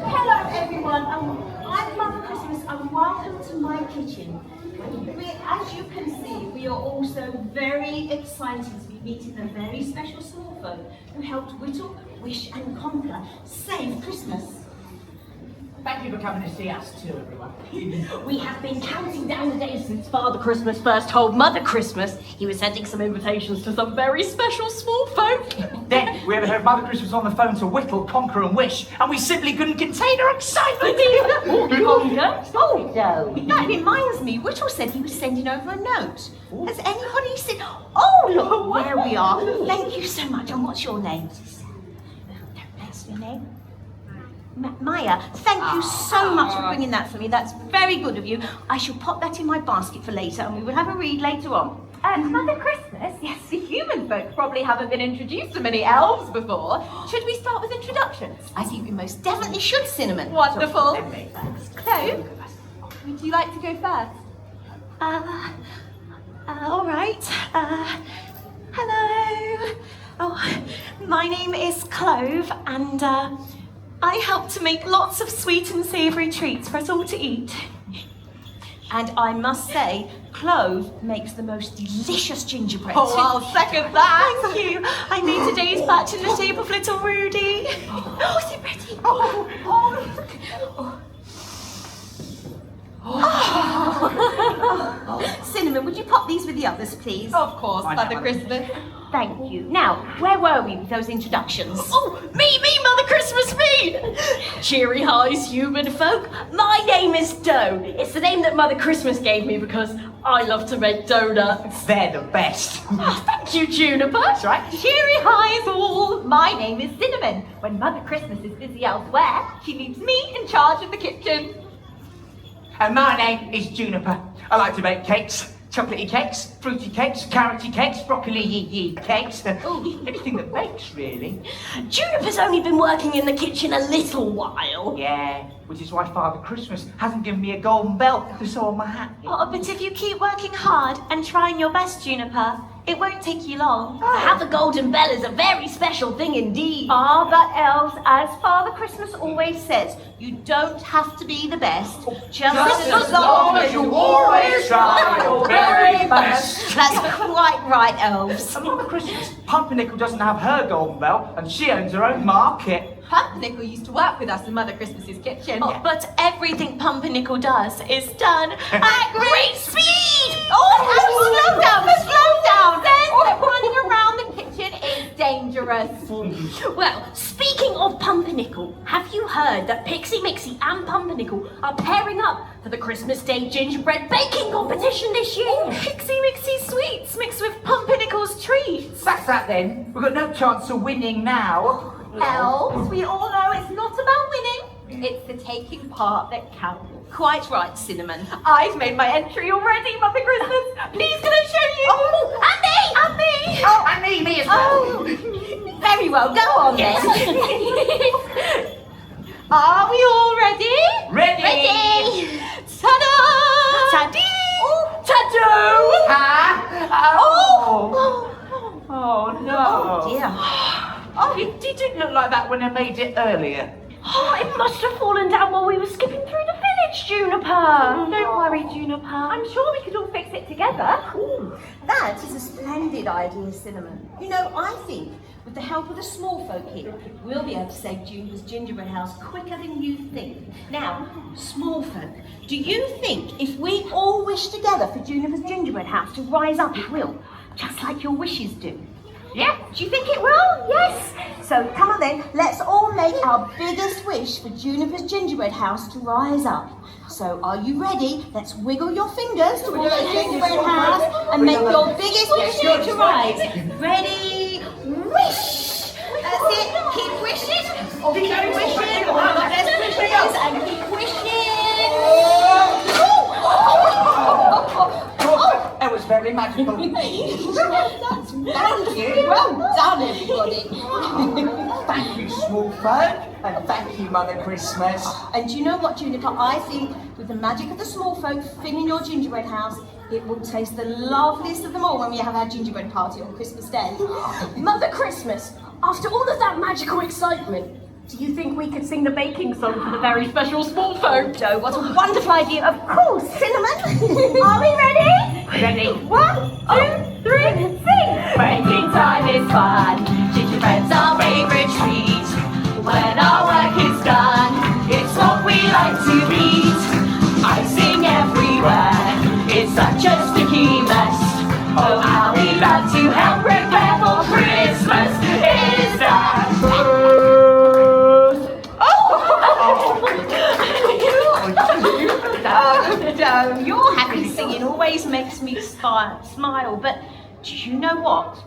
Hello everyone, I'm Mother Christmas and welcome to my kitchen. As you can see, we are also very excited to be meeting a very special small folk who helped whittle, wish and conquer Save Christmas. Thank you for coming to see us too, everyone. We have been counting down the days since Father Christmas first told Mother Christmas he was sending some invitations to some very special small folk. Then we overheard Mother Christmas on the phone to whittle, conquer and wish, and we simply couldn't contain our excitement. Conquer? Oh, that reminds me, Whittle said he was sending over a note. Has anybody seen? Oh, look, there we are. Thank you so much. And what's your name? That's your name? Maya, thank you so much for bringing that for me. That's very good of you. I shall pop that in my basket for later and we will have a read later on. Mother Christmas? Yes, the human folk probably haven't been introduced to many elves before. Should we start with introductions? I think we most definitely should, Cinnamon. Wonderful. Chloe, would you like to go first? All right. Hello. Oh, my name is Clove and I help to make lots of sweet and savoury treats for us all to eat. And I must say, Clove makes the most delicious gingerbread. Oh, I'll second that. Thank you. I made today's batch in the table for little Rudy. Oh, is it ready? Cinnamon, would you pop these with the others, please? Of course, Mother Christmas. Thank you. Now, where were we with those introductions? Oh, me, Mother Christmas, me! Cheery highs, human folk. My name is Dough. It's the name that Mother Christmas gave me because I love to make donuts. They're the best. Oh, thank you, Juniper. That's right. Cheery highs all. My name is Cinnamon. When Mother Christmas is busy elsewhere, she leaves me in charge of the kitchen. And my name is Juniper. I like to bake cakes. Chocolatey cakes, fruity cakes, carroty cakes, broccoli cakes. Anything that bakes, really. Juniper's only been working in the kitchen a little while. Yeah, which is why Father Christmas hasn't given me a golden belt to sew on my hat. Oh, but if you keep working hard and trying your best, Juniper, it won't take you long. To have a golden bell is a very special thing indeed. Ah, but elves, as Father Christmas always says, you don't have to be the best. Just as long as you always try your very best. That's quite right, elves. And Mother Christmas, Pumpernickel doesn't have her golden bell, and she owns her own market. Pumpernickel used to work with us in Mother Christmas's kitchen. Oh, but everything Pumpernickel does is done at great speed! Slow down! Says that running around the kitchen is dangerous. Well, speaking of Pumpernickel, have you heard that Pixie Mixie and Pumpernickel are pairing up for the Christmas Day gingerbread baking competition this year? Oh, Pixie Mixie sweets mixed with Pumpernickel's treats. That's that then. We've got no chance of winning now. Elves, we all know it's not about winning. It's the taking part that counts. Quite right, Cinnamon. I've made my entry already, Mother Christmas. Please, can I show you? Oh, and me! Oh, and me as well. Oh, very well, go on then. Are we all ready? Ready? Ta-da! Taddy! Ta-do! Oh no. Oh dear. Oh, it didn't look like that when I made it earlier. Oh, it must have fallen down while we were skipping through the village, Juniper. Don't worry, Juniper. I'm sure we could all fix it together. Ooh, that is a splendid idea, Cinnamon. You know, I think with the help of the small folk here, we'll be able to save Juniper's gingerbread house quicker than you think. Now, small folk, do you think if we all wish together for Juniper's gingerbread house to rise up, it will? Just like your wishes do? Yeah? Do you think it will? Yes? So come on then, let's all make our biggest wish for Juniper's gingerbread house to rise up. So are you ready? Let's wiggle your fingers towards the gingerbread house and make your biggest wish to rise. Ready? Wish! That's it. Keep wishing. Keep wishing. All the best wishes and keep wishing. That was very magical. That's wonderful. Well done, everybody. Thank you, small folk, and thank you, Mother Christmas. And do you know what, Juniper? I think with the magic of the small folk filling your gingerbread house, it will taste the loveliest of them all when we have our gingerbread party on Christmas Day. Mother Christmas, after all of that magical excitement, do you think we could sing the baking song for the very special small folk? Joe, what a wonderful idea. Of course, Cinnamon. Are we ready? Ready? 1, 2, 3, sing! Baking time is fun. Gingerbread's our favourite treat. When our work is done, it's what we like to eat. Icing everywhere, it's such a sticky mess. Oh, how we love to help prepare for Christmas. It's that Joe, your happy singing always makes me smile. But do you know what?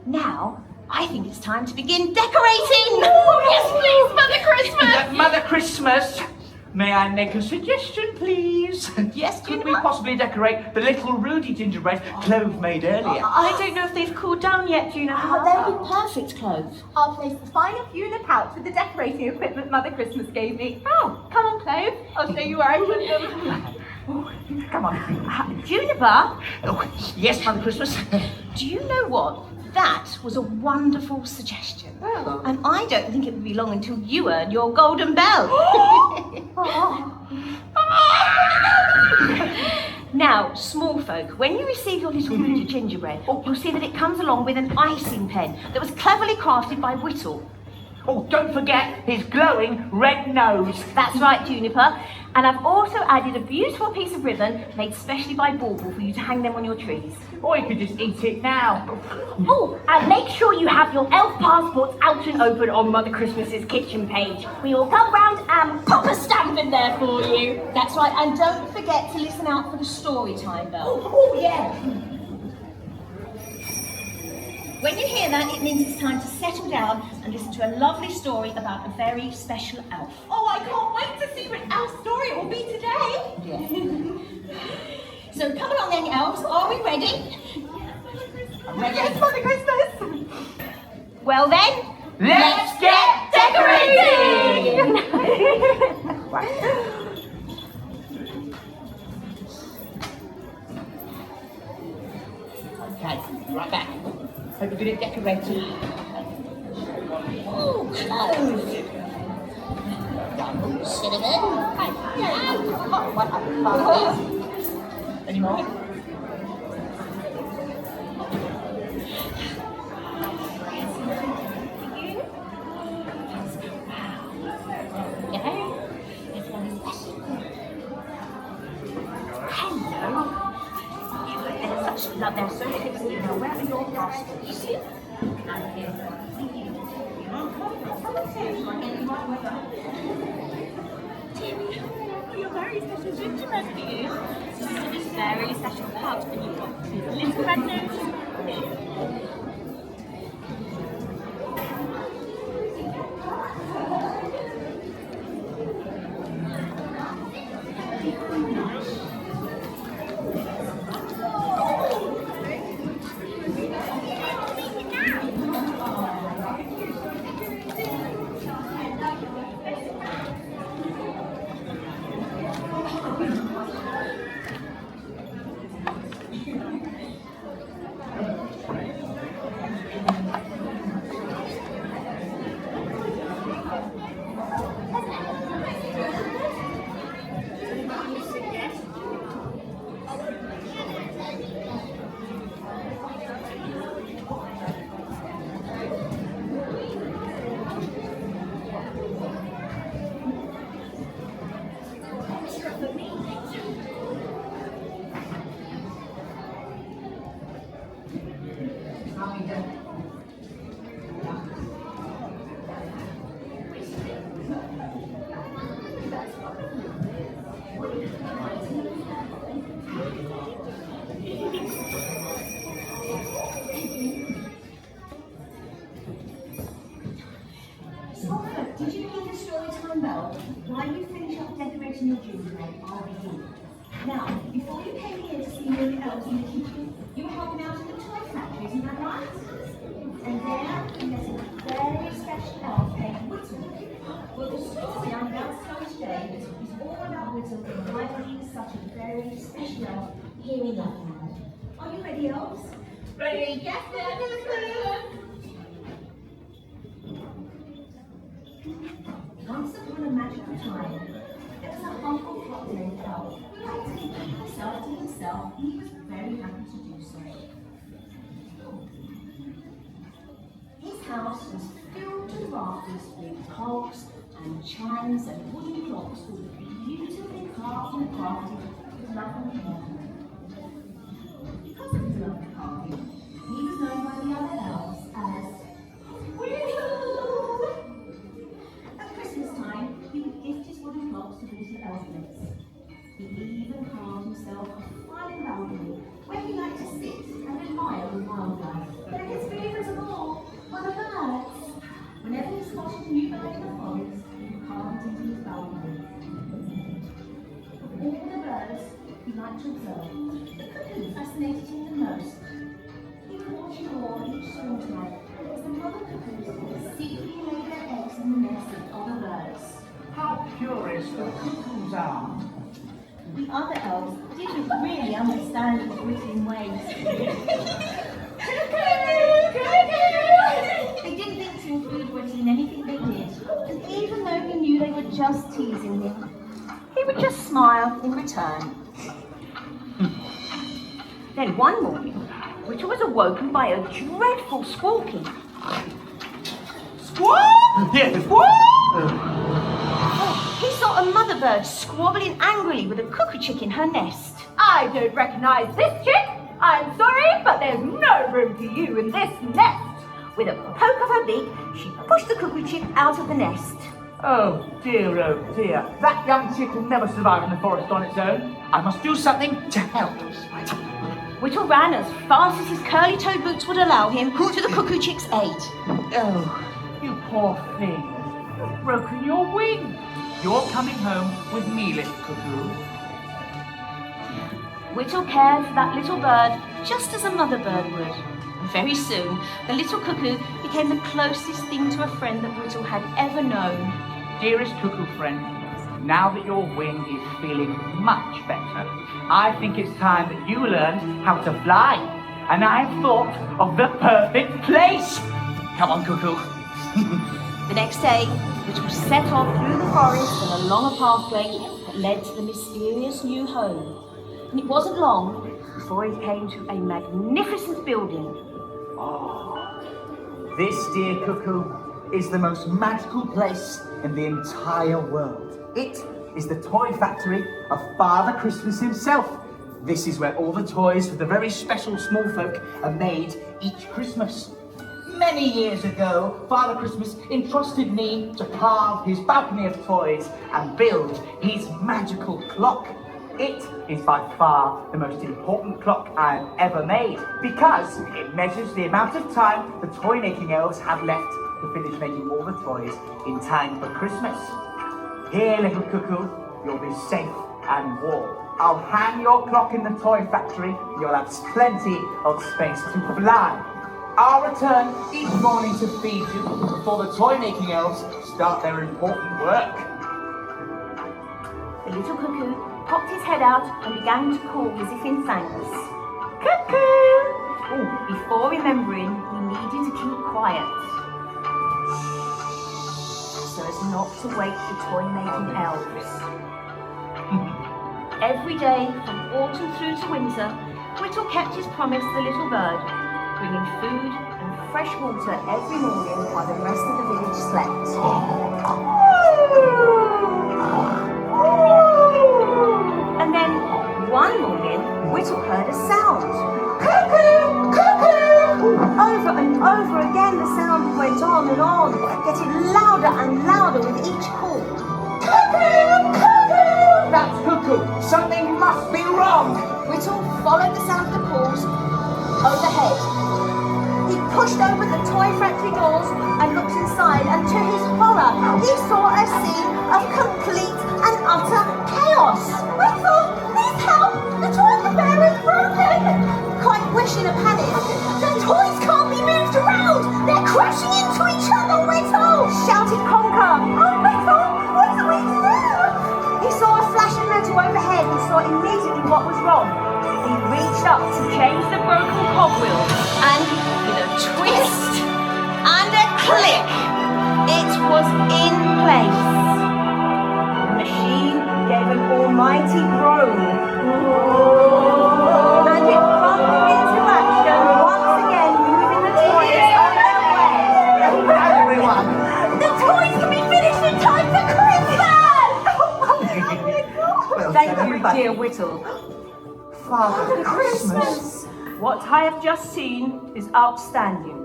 Now, I think it's time to begin decorating. Yes, please, Mother Christmas! Mother Christmas, may I make a suggestion, please? Yes, Could we Juniper? possibly decorate the little Rudy gingerbread Clove made earlier? I don't know if they've cooled down yet, Juniper. Oh, they would be perfect, Clove. I'll place the final few in a pouch with the decorating equipment Mother Christmas gave me. Oh, come on, Clove. I'll show you where I put them. Come on. Juniper, Oh, yes, Mother Christmas. do you know what? That was a wonderful suggestion. Oh. And I don't think it would be long until you earn your golden bell. Now, small folk, when you receive your little Rudy gingerbread, you'll see that it comes along with an icing pen that was cleverly crafted by Whittle. Oh, don't forget his glowing red nose. That's right, Juniper. And I've also added a beautiful piece of ribbon made specially by Bauble for you to hang them on your trees. Or you could just eat it now. Oh, and make sure you have your elf passports out and open on Mother Christmas's kitchen page. We will come round and pop a stamp in there for you. That's right, and don't forget to listen out for the Storytime bell. Oh, yeah. When you hear that, it means it's time to settle down and listen to a lovely story about a very special elf. Oh, I can't wait to see what elf story it will be today. So come along then, elves. Are we ready? Yes, Mother Christmas. Well then, Let's get decorating! Okay, right back. Hope you're good at decorating. oh, clove. Cinnamon. Any more? Hello. They're so tasty. Now, where are your passports? Your very special gingerbread for you. This is this very special pouch and you've got little red noses. Now, before you came here to see the elves in the kitchen, you were helping out in the toy factory, isn't that right? And there, we met a very special elf named Whitmoor. Well, the story I'm about to tell you today is all about Whitmoor and why he's such a very special elf here in Lapland. Are you ready, elves? Ready? Yes, sir. Once upon a magical time, there was a humble clock named Elf who liked to keep himself to himself, and he was very happy to do so. His house was filled to the rafters with clocks and chimes and wooden clocks all beautifully carved and crafted with love and care. Because of his love and carving, he was known by the other elves as Whittle. At Christmas time, he would gift his wooden clocks to little elflets. He even carved himself a fine balcony where he liked to sit and admire the wildlife. But his favourite of all were the birds. Whenever he spotted a new bird in the forest, he would carve it into his balcony. Of all the birds he liked to observe, the cuckoo fascinated him the most. He would watch in awe each springtime as the mother cuckoos secretly laid their eggs in the nests of other birds. How curious the cuckoos are. The other elves didn't really understand his whistling ways. They didn't think to include Whittle in anything they did, and even though he knew they were just teasing him, he would just smile in return. Then one morning, Whittle was awoken by a dreadful squawking. Squawk! Yes, squawk! He saw a mother bird squabbling angrily with a cuckoo chick in her nest. I don't recognise this chick. I'm sorry, but there's no room for you in this nest. With a poke of her beak, she pushed the cuckoo chick out of the nest. Oh dear. That young chick will never survive in the forest on its own. I must do something to help. Whittle ran as fast as his curly-toed boots would allow him to the cuckoo chick's aid. Oh, you poor thing. You've broken your wing. You're coming home with me, little cuckoo. Whittle cared for that little bird just as a mother bird would. And very soon, the little cuckoo became the closest thing to a friend that Whittle had ever known. Dearest cuckoo friend, now that your wing is feeling much better, I think it's time that you learned how to fly. And I've thought of the perfect place. Come on, cuckoo. The next day, Whittle set off through the forest and along a pathway that led to the mysterious new home. And it wasn't long before he came to a magnificent building. This, dear cuckoo, is the most magical place in the entire world. It is the toy factory of Father Christmas himself. This is where all the toys for the very special small folk are made each Christmas. Many years ago, Father Christmas entrusted me to carve his balcony of toys and build his magical clock. It is by far the most important clock I have ever made because it measures the amount of time the toy-making elves have left to finish making all the toys in time for Christmas. Here, little cuckoo, you'll be safe and warm. I'll hang your clock in the toy factory. You'll have plenty of space to fly. I'll return each morning to feed you before the toy-making elves start their important work. The little cuckoo popped his head out and began to call as if in thanks. Cuckoo! Before remembering, he needed to keep quiet so as not to wake the toy-making elves. Every day, from autumn through to winter, Whittle kept his promise to the little bird, bringing food and fresh water every morning while the rest of the village slept. And then, one morning, Whittle heard a sound. Cuckoo! Cuckoo! Over and over again the sound went on, getting louder and louder with each call. Cuckoo! Cuckoo! That's cuckoo! Something must be wrong! Whittle followed the sound of the calls overhead. He pushed open the toy factory doors and looked inside, and to his horror, he saw a scene of complete and utter chaos. Whittle, he's saw immediately what was wrong. He reached up to change the broken cogwheel, and with a twist and a click, it was in place. The machine gave an almighty groan, and it rumbled into action, once again moving the toys on their way. Everyone! The toys can be finished in time for Christmas! Thank you, dear Whittle. Father Christmas! What I have just seen is outstanding.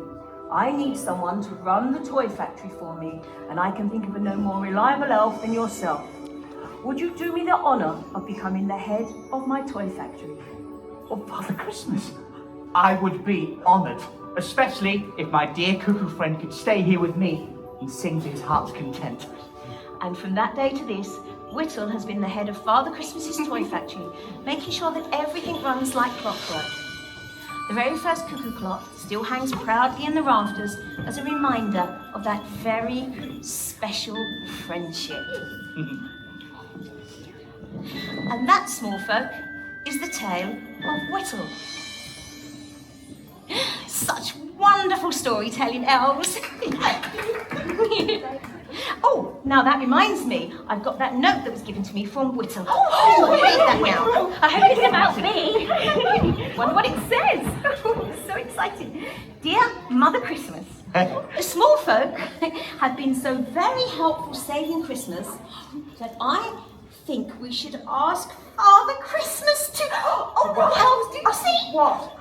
I need someone to run the toy factory for me, and I can think of a no more reliable elf than yourself. Would you do me the honour of becoming the head of my toy factory? Oh, Father Christmas, I would be honoured, especially if my dear cuckoo friend could stay here with me and sing to his heart's content. And from that day to this, Whittle has been the head of Father Christmas's toy factory, making sure that everything runs like clockwork. The very first cuckoo clock still hangs proudly in the rafters as a reminder of that very special friendship. And that, small folk, is the tale of Whittle. Such wonderful storytelling, elves. Oh, now that reminds me, I've got that note that was given to me from Whittle. I'll read that now. I hope it's about me. Wonder what it says. So excited. Dear Mother Christmas, the small folk have been so very helpful saving Christmas that I think we should ask Father Christmas to... Oh, what else did you see? What?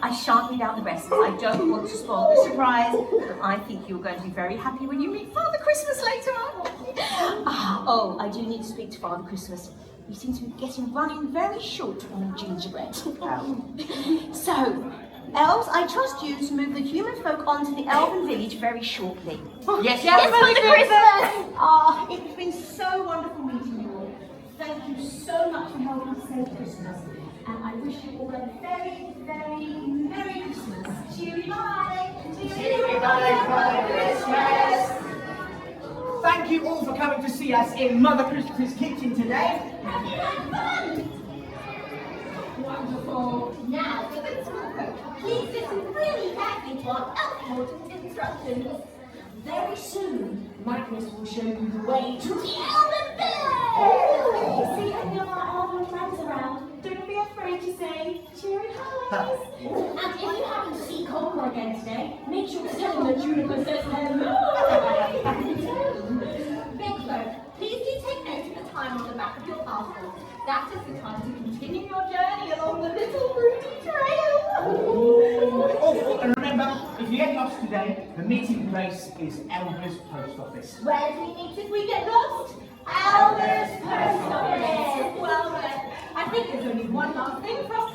I shan't read out the rest, I don't want to spoil the surprise, but I think you're going to be very happy when you meet Father Christmas later on. Oh, I do need to speak to Father Christmas. We seem to be running very short on gingerbread. So, elves, I trust you to move the human folk onto the elven village very shortly. Yes, Father Christmas! Ah, it's been so wonderful meeting you all. Thank you so much for helping us save Christmas. And I wish you all a very, very Merry Christmas. Cheery bye! Cheery bye, Father Christmas! Thank you all for coming to see us in Mother Christmas's kitchen today. Have you had fun? Wonderful. Now, for the small folk, please listen really carefully to our important instructions. Very soon, Magnus will show you the way to the Elven Village! See any of our elven friends around? Don't be afraid to say cheery highs. And if you happen to see Coco again today, make sure to tell him that Juniper says hello. Big folk, please do take note of the time on the back of your passport. That is the time to continue your journey along the little Ruby Trail. Oh, and remember, if you get lost today, the meeting place is Elmer's Post Office. Where do we meet if we get lost? Elmer's Post Office. Well then, I think there's only one last thing for us